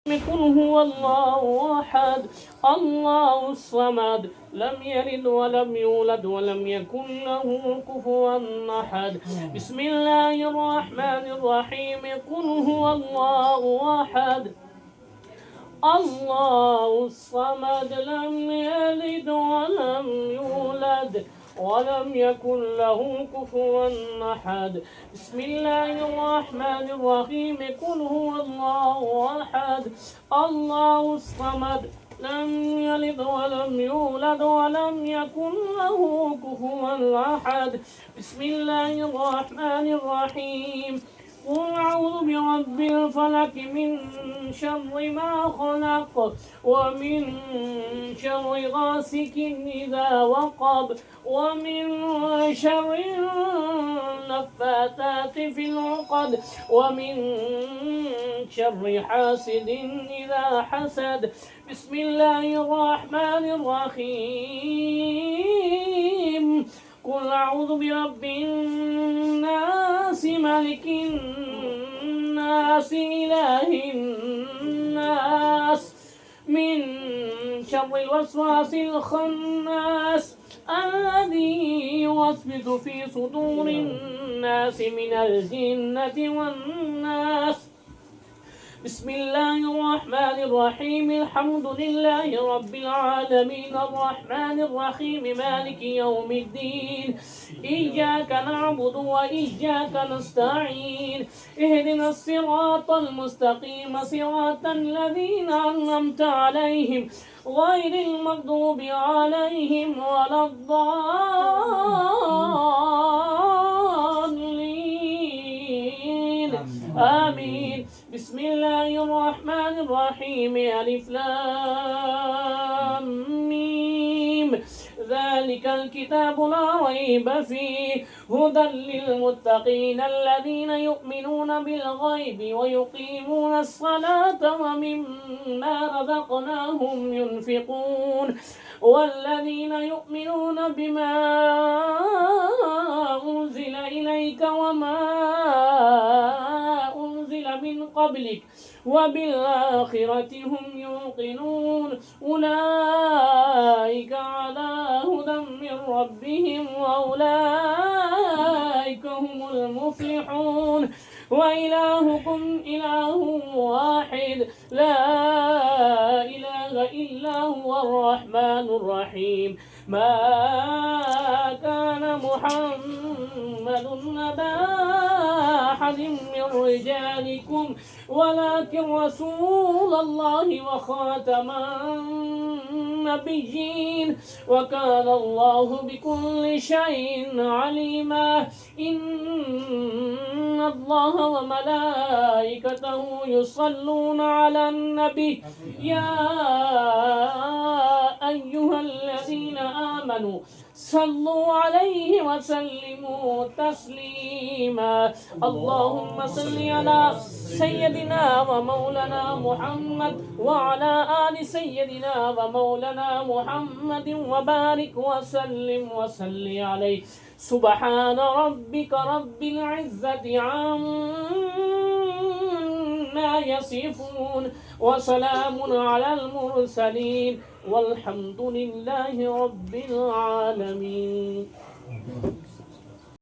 قل هو الله أحد الله الصمد لم يلد ولم يولد ولم يكن له كفوا أحد. بسم الله الرحمن الرحيم. قل هو الله أحد الله الصمد لم يلد ولم يولد ولم يكن له كفوا أحد. بسم الله الرحمن الرحيم. قل هو الله أحد الله الصمد لم يلد ولم يولد ولم يكن له كفوا أحد. بسم الله الرحمن الرحيم. قل أعوذ برب الفلق من شر ما خلق ومن شر غاسق إذا وقب ومن شر النفاثات في العقد ومن شر حاسد إذا حسد. بسم الله الرحمن الرحيم. قل أعوذ برب الناس ملك الناس إله الناس من شر الوسواس الخناس الذي يوسوس في صدور الناس من الجنة والناس. بسم الله الرحمن الرحيم. الحمد لله رب العالمين الرحمن الرحيم مالك يوم الدين إياك نعبد وإياك نستعين اهدنا الصراط المستقيم صراط الذين أنعمت عليهم غير المغضوب عليهم ولا الضالين آمين. بسم الله الرحمن الرحيم. ألف لام ميم ذلك الكتاب لا ريب فيه هدى للمتقين الذين يؤمنون بالغيب ويقيمون الصلاة ومما رزقناهم ينفقون والذين يؤمنون بما أنزل إليك وما أنزل من قبلك وبالآخرة هم يوقنون أولئك على هدى من ربهم وأولئك هم المفلحون. وإلهكم إله واحد لا إله إلا هو الرحمن الرحيم. ما كان محمد أبا أحد من رجالكم ولكن رسول الله وخاتم النبيين وكان الله بكل شيء عليما. إن الله وملائكته يصلون على النبي يا أيها الذين آمنوا صلوا عليه وسلموا تسليما. اللهم صل على سيدنا ومولانا محمد وعلى آل سيدنا ومولانا محمد وبارك وسلم وصل عليه. سبحان ربك رب العزة عما يصفون وسلام على المرسلين والحمد لله رب العالمين.